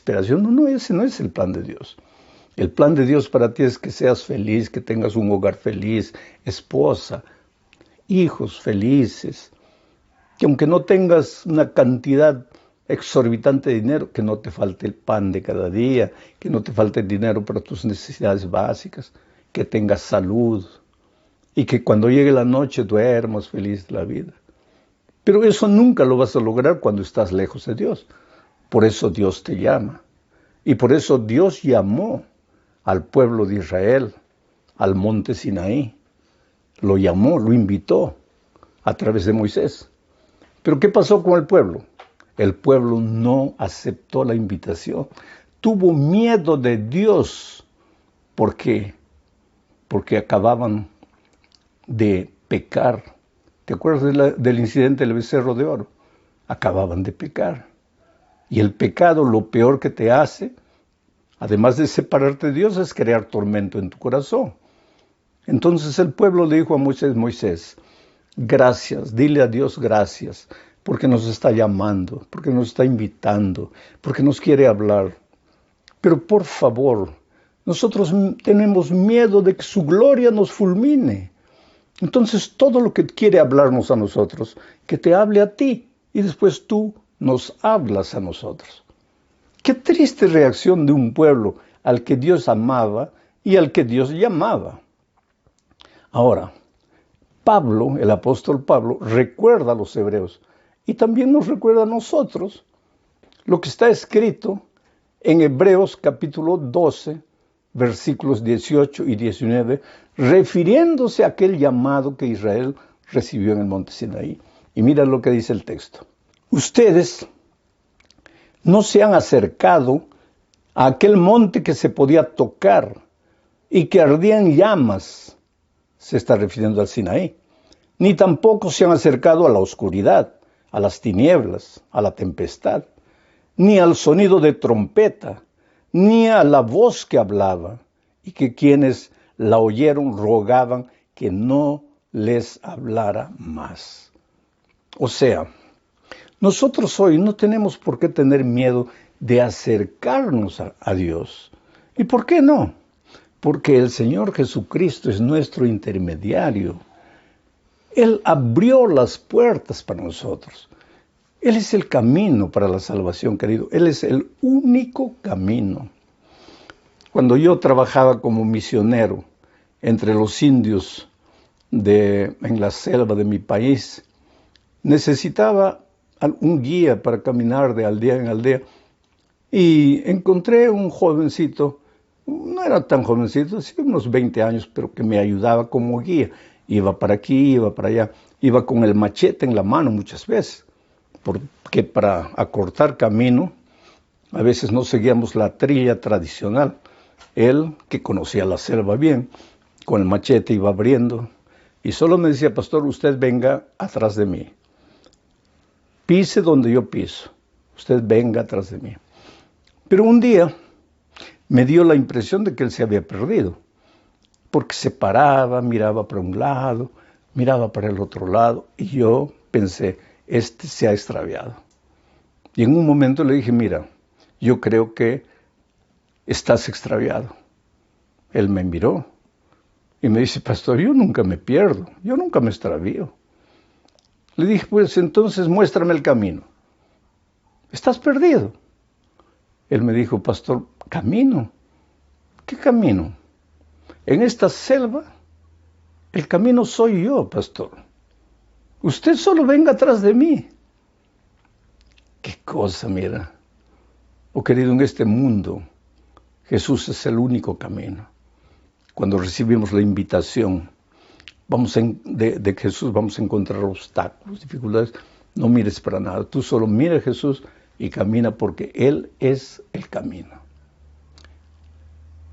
desesperación. No, no, ese no es el plan de Dios. El plan de Dios para ti es que seas feliz, que tengas un hogar feliz, esposa, hijos felices, que aunque no tengas una cantidad exorbitante de dinero, que no te falte el pan de cada día, que no te falte el dinero para tus necesidades básicas, que tengas salud y que cuando llegue la noche duermas feliz de la vida. Pero eso nunca lo vas a lograr cuando estás lejos de Dios. Por eso Dios te llama. Y por eso Dios llamó al pueblo de Israel al monte Sinaí. Lo llamó, lo invitó a través de Moisés. Pero ¿qué pasó con el pueblo? El pueblo no aceptó la invitación. Tuvo miedo de Dios. ¿Por qué? Porque acababan de pecar. ¿Te acuerdas del incidente del becerro de oro? Acababan de pecar. Y el pecado, lo peor que te hace, además de separarte de Dios, es crear tormento en tu corazón. Entonces el pueblo le dijo a Moisés, Moisés, gracias, dile a Dios gracias, porque nos está llamando, porque nos está invitando, porque nos quiere hablar. Pero por favor, nosotros tenemos miedo de que su gloria nos fulmine. Entonces todo lo que quiere hablarnos a nosotros, que te hable a ti y después tú nos hablas a nosotros. Qué triste reacción de un pueblo al que Dios amaba y al que Dios llamaba. Ahora, Pablo, el apóstol Pablo, recuerda a los hebreos y también nos recuerda a nosotros lo que está escrito en Hebreos capítulo 12, versículos 18 y 19, refiriéndose a aquel llamado que Israel recibió en el monte Sinaí. Y mira lo que dice el texto. Ustedes no se han acercado a aquel monte que se podía tocar y que ardía en llamas, se está refiriendo al Sinaí, ni tampoco se han acercado a la oscuridad, a las tinieblas, a la tempestad, ni al sonido de trompeta, ni a la voz que hablaba, y que quienes la oyeron rogaban que no les hablara más. O sea, nosotros hoy no tenemos por qué tener miedo de acercarnos a Dios. ¿Y por qué no? Porque el Señor Jesucristo es nuestro intermediario. Él abrió las puertas para nosotros. Él es el camino para la salvación, querido. Él es el único camino. Cuando yo trabajaba como misionero entre los indios en la selva de mi país, necesitaba un guía para caminar de aldea en aldea. Y encontré un jovencito, no era tan jovencito, sí, unos 20 años, pero que me ayudaba como guía. Iba para aquí, iba para allá, iba con el machete en la mano muchas veces, porque para acortar camino, a veces no seguíamos la trilla tradicional. Él, que conocía la selva bien, con el machete iba abriendo, y solo me decía, pastor, usted venga atrás de mí. Pise donde yo piso, usted venga atrás de mí. Pero un día me dio la impresión de que él se había perdido, porque se paraba, miraba para un lado, miraba para el otro lado, y yo pensé, este se ha extraviado. Y en un momento le dije, mira, yo creo que estás extraviado. Él me miró y me dice, pastor, yo nunca me pierdo, yo nunca me extravío. Le dije, pues entonces muéstrame el camino. ¿Estás perdido? Él me dijo, pastor, ¿camino? ¿Qué camino? En esta selva, el camino soy yo, pastor. Usted solo venga atrás de mí. Qué cosa, mira. Oh, querido, en este mundo, Jesús es el único camino. Cuando recibimos la invitación de Jesús, vamos a encontrar obstáculos, dificultades. No mires para nada. Tú solo mira a Jesús y camina porque Él es el camino.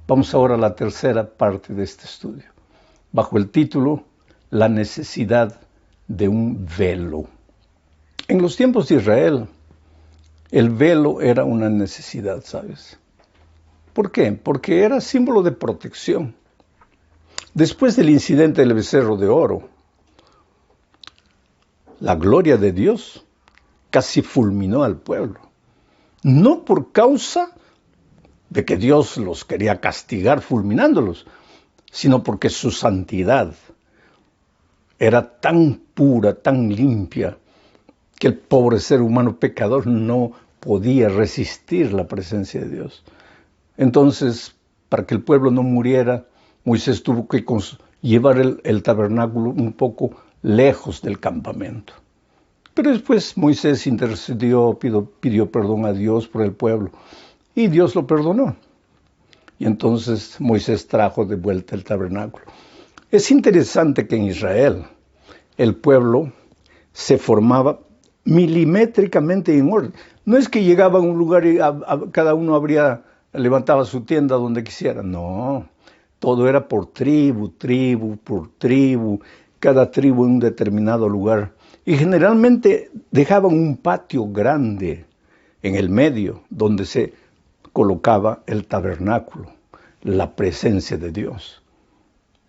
Vamos ahora a la tercera parte de este estudio, bajo el título La necesidad de un velo. En los tiempos de Israel, el velo era una necesidad, ¿sabes? ¿Por qué? Porque era símbolo de protección. Después del incidente del becerro de oro, la gloria de Dios casi fulminó al pueblo. No por causa de que Dios los quería castigar fulminándolos, sino porque su santidad era tan pura, tan limpia, que el pobre ser humano pecador no podía resistir la presencia de Dios. Entonces, para que el pueblo no muriera, Moisés tuvo que llevar el tabernáculo un poco lejos del campamento. Pero después Moisés intercedió, pidió perdón a Dios por el pueblo, y Dios lo perdonó. Y entonces Moisés trajo de vuelta el tabernáculo. Es interesante que en Israel el pueblo se formaba milimétricamente en orden. No es que llegaba a un lugar y cada uno levantaba su tienda donde quisiera. No, todo era por tribu, cada tribu en un determinado lugar. Y generalmente dejaban un patio grande en el medio donde se colocaba el tabernáculo, la presencia de Dios.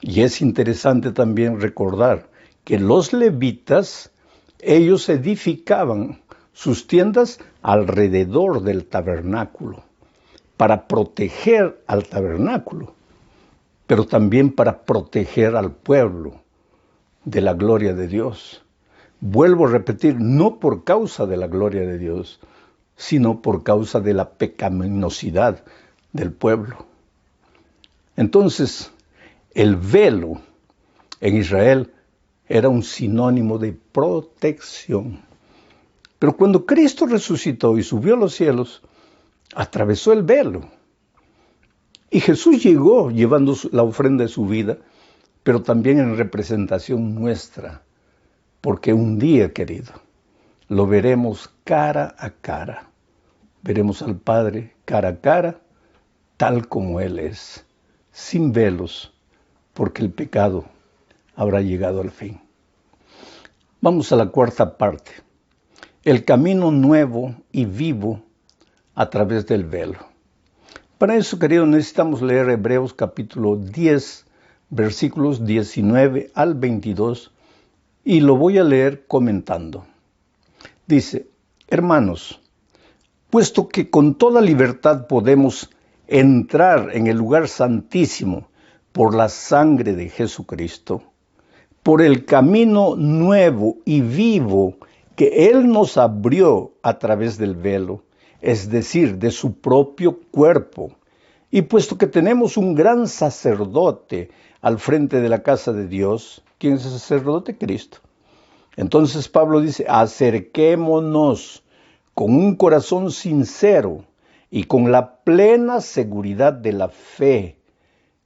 Y es interesante también recordar que los levitas, ellos edificaban sus tiendas alrededor del tabernáculo para proteger al tabernáculo, pero también para proteger al pueblo de la gloria de Dios. Vuelvo a repetir, no por causa de la gloria de Dios, sino por causa de la pecaminosidad del pueblo. Entonces, el velo en Israel era un sinónimo de protección. Pero cuando Cristo resucitó y subió a los cielos, atravesó el velo. Y Jesús llegó llevando la ofrenda de su vida, pero también en representación nuestra. Porque un día, querido, lo veremos cara a cara. Veremos al Padre cara a cara, tal como Él es, sin velos, porque el pecado habrá llegado al fin. Vamos a la cuarta parte. El camino nuevo y vivo a través del velo. Para eso, querido, necesitamos leer Hebreos capítulo 10, versículos 19 al 22, y lo voy a leer comentando. Dice: hermanos, puesto que con toda libertad podemos entrar en el lugar santísimo por la sangre de Jesucristo, por el camino nuevo y vivo que Él nos abrió a través del velo, es decir, de su propio cuerpo, y puesto que tenemos un gran sacerdote al frente de la casa de Dios, ¿quién es el sacerdote? Cristo. Entonces Pablo dice: acerquémonos con un corazón sincero y con la plena seguridad de la fe,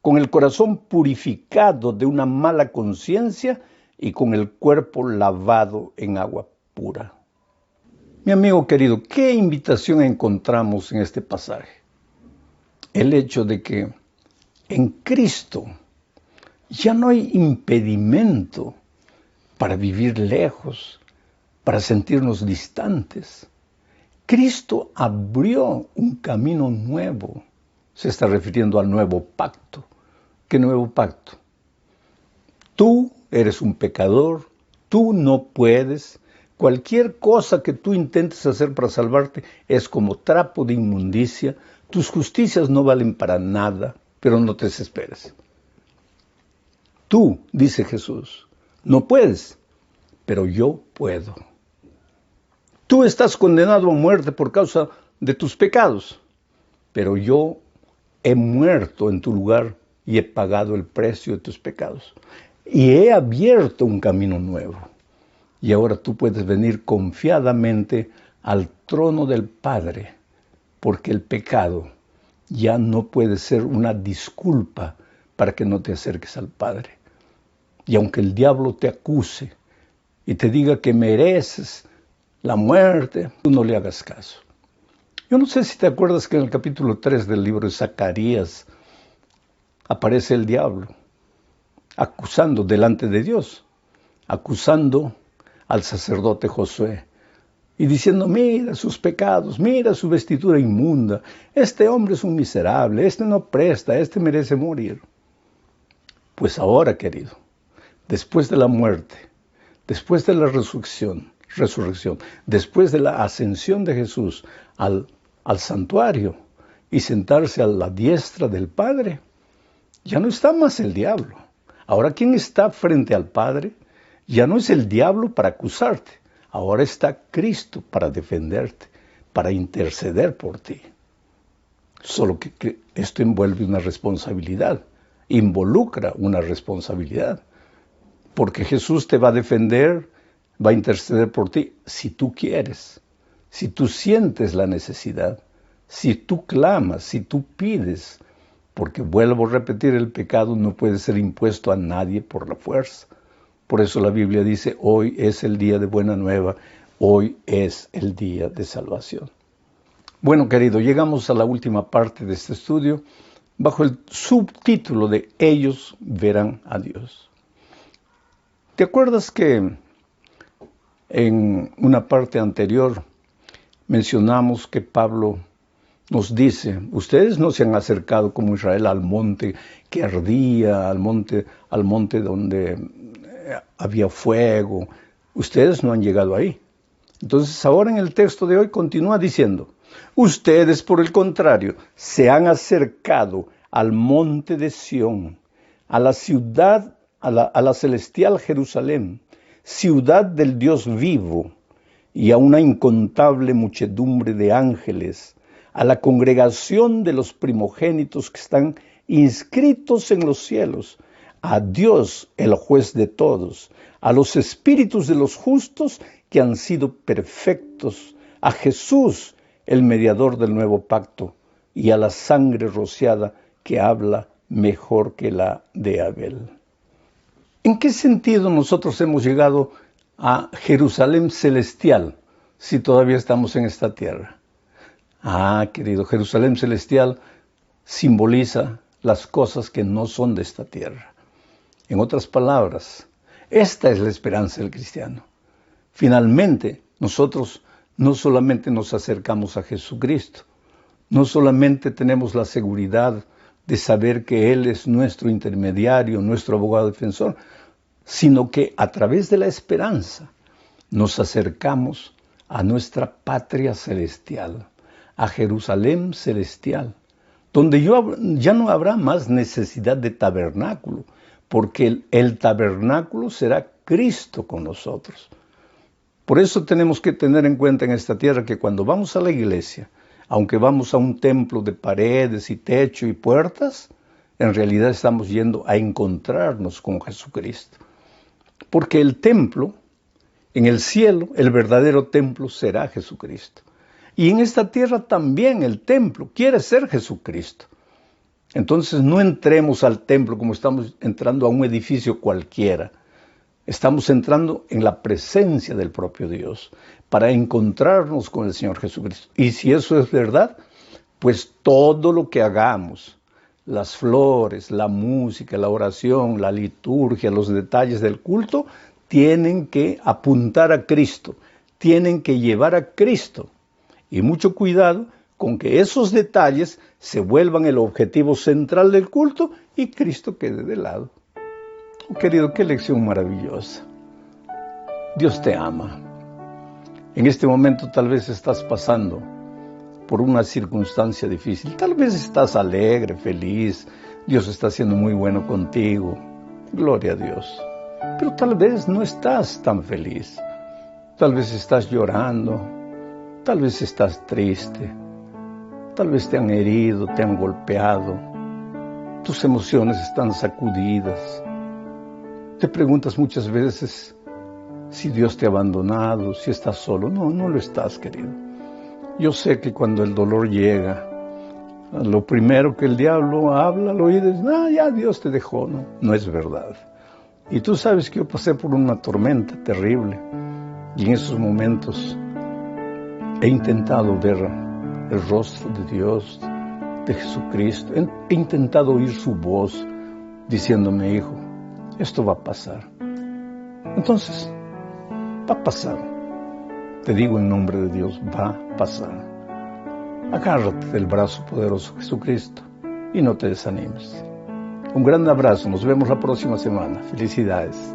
con el corazón purificado de una mala conciencia y con el cuerpo lavado en agua pura. Mi amigo querido, ¿qué invitación encontramos en este pasaje? El hecho de que en Cristo ya no hay impedimento para vivir lejos, para sentirnos distantes. Cristo abrió un camino nuevo. Se está refiriendo al nuevo pacto. ¿Qué nuevo pacto? Tú eres un pecador, tú no puedes. Cualquier cosa que tú intentes hacer para salvarte es como trapo de inmundicia. Tus justicias no valen para nada, pero no te desesperes. Tú, dice Jesús, no puedes, pero yo puedo. Tú estás condenado a muerte por causa de tus pecados, pero yo he muerto en tu lugar y he pagado el precio de tus pecados. Y he abierto un camino nuevo. Y ahora tú puedes venir confiadamente al trono del Padre, porque el pecado ya no puede ser una disculpa para que no te acerques al Padre. Y aunque el diablo te acuse y te diga que mereces la muerte, tú no le hagas caso. Yo no sé si te acuerdas que en el capítulo 3 del libro de Zacarías aparece el diablo acusando delante de Dios, acusando al sacerdote Josué y diciendo: mira sus pecados, mira su vestidura inmunda, este hombre es un miserable, este no presta, este merece morir. Pues ahora, querido, después de la muerte, después de la resurrección, después de la ascensión de Jesús al santuario, y sentarse a la diestra del Padre, ya no está más el diablo. Ahora, ¿quién está frente al Padre? Ya no es el diablo para acusarte. Ahora está Cristo para defenderte, para interceder por ti. Solo que esto envuelve una responsabilidad, involucra una responsabilidad. Porque Jesús te va a defender, va a interceder por ti si tú quieres, si tú sientes la necesidad, si tú clamas, si tú pides. Porque vuelvo a repetir, el pecado no puede ser impuesto a nadie por la fuerza. Por eso la Biblia dice, hoy es el día de buena nueva, hoy es el día de salvación. Bueno, querido, llegamos a la última parte de este estudio bajo el subtítulo de Ellos verán a Dios. ¿Te acuerdas que en una parte anterior mencionamos que Pablo nos dice, ustedes no se han acercado como Israel al monte que ardía, al monte donde había fuego, ustedes no han llegado ahí? Entonces ahora en el texto de hoy continúa diciendo, ustedes por el contrario se han acercado al monte de Sión, a la ciudad, a la celestial Jerusalén, ciudad del Dios vivo, y a una incontable muchedumbre de ángeles, a la congregación de los primogénitos que están inscritos en los cielos, a Dios, el juez de todos, a los espíritus de los justos que han sido perfectos, a Jesús, el mediador del nuevo pacto, y a la sangre rociada que habla mejor que la de Abel. ¿En qué sentido nosotros hemos llegado a Jerusalén celestial si todavía estamos en esta tierra? Querido, Jerusalén celestial simboliza las cosas que no son de esta tierra. En otras palabras, esta es la esperanza del cristiano. Finalmente, nosotros no solamente nos acercamos a Jesucristo, no solamente tenemos la seguridad de saber que Él es nuestro intermediario, nuestro abogado defensor, sino que a través de la esperanza nos acercamos a nuestra patria celestial, a Jerusalén celestial, donde ya no habrá más necesidad de tabernáculo, porque el tabernáculo será Cristo con nosotros. Por eso tenemos que tener en cuenta en esta tierra que cuando vamos a la iglesia, aunque vamos a un templo de paredes y techo y puertas, en realidad estamos yendo a encontrarnos con Jesucristo. Porque el templo, en el cielo, el verdadero templo será Jesucristo. Y en esta tierra también el templo quiere ser Jesucristo. Entonces no entremos al templo como estamos entrando a un edificio cualquiera. Estamos entrando en la presencia del propio Dios para encontrarnos con el Señor Jesucristo. Y si eso es verdad, pues todo lo que hagamos, las flores, la música, la oración, la liturgia, los detalles del culto, tienen que apuntar a Cristo, tienen que llevar a Cristo. Y mucho cuidado con que esos detalles se vuelvan el objetivo central del culto y Cristo quede de lado. Querido, qué lección maravillosa. Dios te ama. En este momento tal vez estás pasando por una circunstancia difícil. Tal vez estás alegre, feliz. Dios está siendo muy bueno contigo. Gloria a Dios. Pero tal vez no estás tan feliz. Tal vez estás llorando. Tal vez estás triste. Tal vez te han herido, te han golpeado. Tus emociones están sacudidas. Te preguntas muchas veces si Dios te ha abandonado, si estás solo. No, no lo estás, querido. Yo sé que cuando el dolor llega, lo primero que el diablo habla al oído es, ya Dios te dejó. No, no es verdad. Y tú sabes que yo pasé por una tormenta terrible. Y en esos momentos he intentado ver el rostro de Dios, de Jesucristo. He intentado oír su voz diciéndome, hijo, esto va a pasar. Entonces, va a pasar. Te digo en nombre de Dios, va a pasar. Agárrate del brazo poderoso de Jesucristo y no te desanimes. Un gran abrazo, nos vemos la próxima semana. Felicidades.